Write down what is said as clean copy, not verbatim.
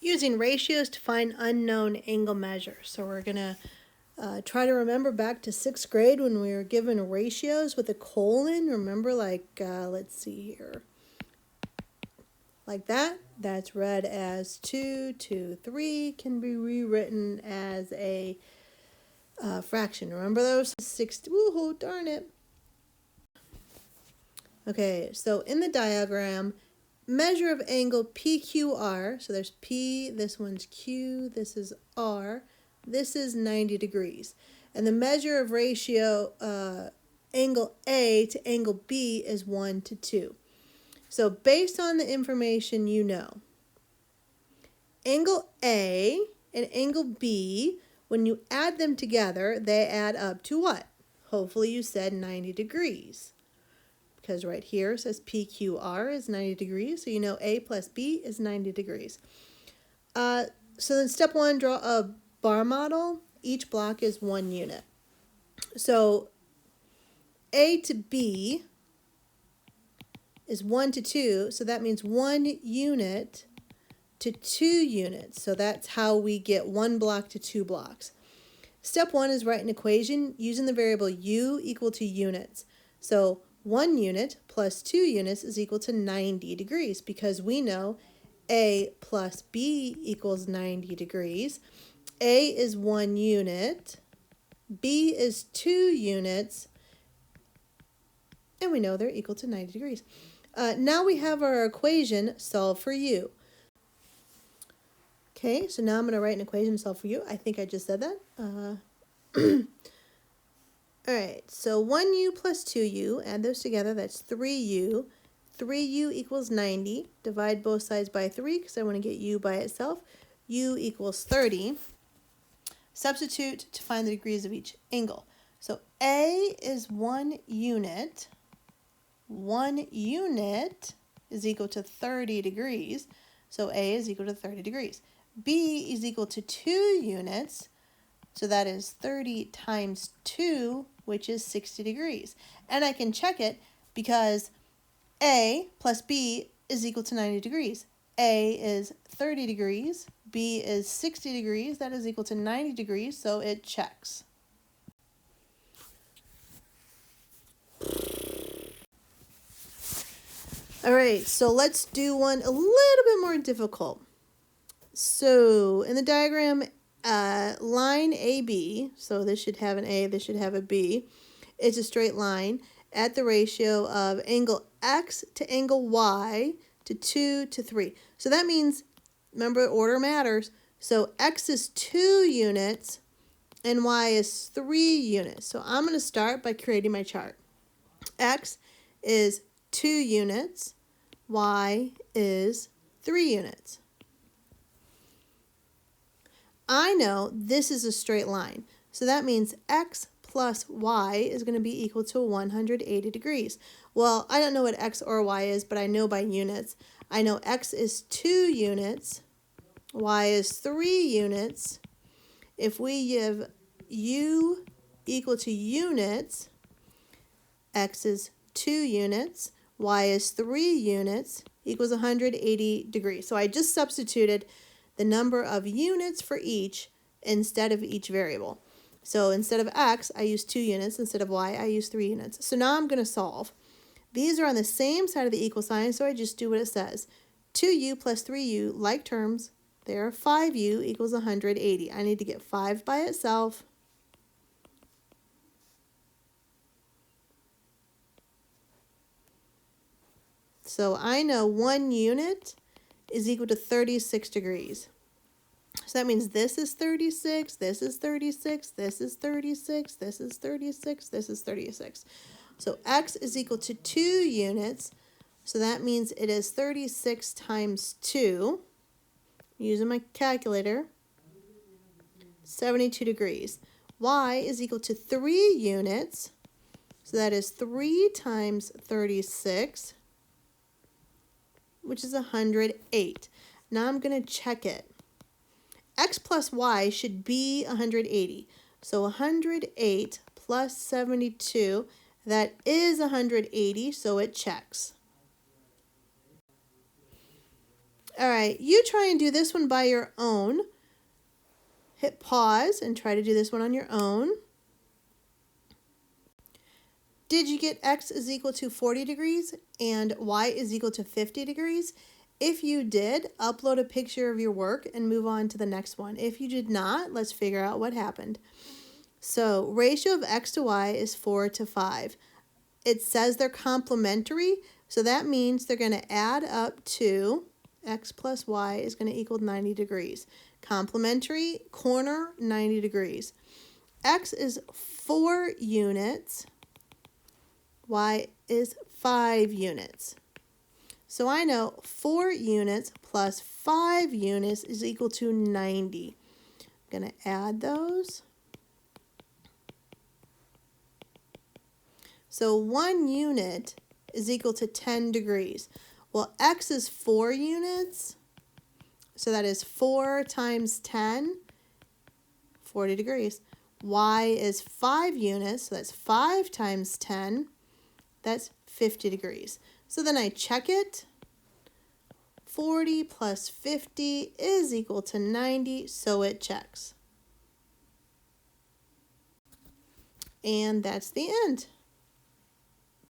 using ratios to find unknown angle measures. So we're going to try to remember back to 6th grade when we were given ratios with a colon. Remember, like, let's see here. Like that. That's read as 2, 2, 3. Can be rewritten as a fraction. Remember those? 60. Woohoo, darn it. Okay, so in the diagram, measure of angle PQR. So there's P, this one's Q, this is R. This is 90 degrees. And the measure of ratio angle A to angle B is 1 to 2. So based on the information you know, angle A and angle B, when you add them together, they add up to what? Hopefully you said 90 degrees. Because right here it says PQR is 90 degrees, so you know A plus B is 90 degrees. So then step 1, draw a bar model. Each block is 1 unit. So A to B is 1 to 2, so that means 1 unit to 2 units. So that's how we get 1 block to 2 blocks. Step 1 is write an equation using the variable u equal to units. So 1 unit plus 2 units is equal to 90 degrees because we know A plus B equals 90 degrees. A is 1 unit, B is 2 units, and we know they're equal to 90 degrees. Now we have our equation, solve for u. Okay, so now I'm going to write an equation, solve for u. I think I just said that. Alright, so 1u plus 2u, add those together, that's 3u. 3u equals 90. Divide both sides by 3 because I want to get u by itself. U equals 30. Substitute to find the degrees of each angle. So A is 1 unit. 1 unit is equal to 30 degrees. So A is equal to 30 degrees. B is equal to 2 units. So that is 30 times 2, which is 60 degrees. And I can check it because A plus B is equal to 90 degrees. A is 30 degrees, B is 60 degrees, that is equal to 90 degrees, so it checks. Alright, so let's do one a little bit more difficult. So in the diagram, line AB, so this should have an A, this should have a B, it's a straight line at the ratio of angle X to angle Y to 2 to 3. So that means, remember, order matters. So X is 2 units and Y is 3 units. So I'm going to start by creating my chart. X is 2 units, Y is 3 units. I know this is a straight line, so that means X plus Y is going to be equal to 180 degrees. Well, I don't know what X or Y is, but I know by units. I know X is 2 units, Y is 3 units. If we give U equal to units, X is 2 units, Y is 3 units, equals 180 degrees. So I just substituted the number of units for each instead of each variable. So instead of X, I use 2 units. Instead of Y, I use 3 units. So now I'm going to solve. These are on the same side of the equal sign, so I just do what it says. 2u plus 3u, like terms, there, 5u equals 180. I need to get 5 by itself. So I know 1 unit is equal to 36 degrees. So that means this is 36, this is 36, this is 36, this is 36, this is 36. So X is equal to 2 units. So that means it is 36 times 2. Using my calculator, 72 degrees. Y is equal to 3 units. So that is 3 times 36, which is 108. Now I'm going to check it. X plus Y should be 180. So 108 plus 72, that is 180, so it checks. All right, you try and do this one by your own. Hit pause and try to do this one on your own. Did you get x is equal to 40 degrees and y is equal to 50 degrees? If you did, upload a picture of your work and move on to the next one. If you did not, let's figure out what happened. So ratio of x to y is 4 to 5. It says they're complementary, so that means they're going to add up to x plus y is going to equal 90 degrees. Complementary, corner, 90 degrees. X is 4 units. Y is 5 units. So I know 4 units plus 5 units is equal to 90. I'm going to add those. So 1 unit is equal to 10 degrees. Well, x is 4 units, so that is 4 times 10, 40 degrees. Y is 5 units, so that's 5 times 10, that's 50 degrees. So then I check it. 40 plus 50 is equal to 90, so it checks. And that's the end.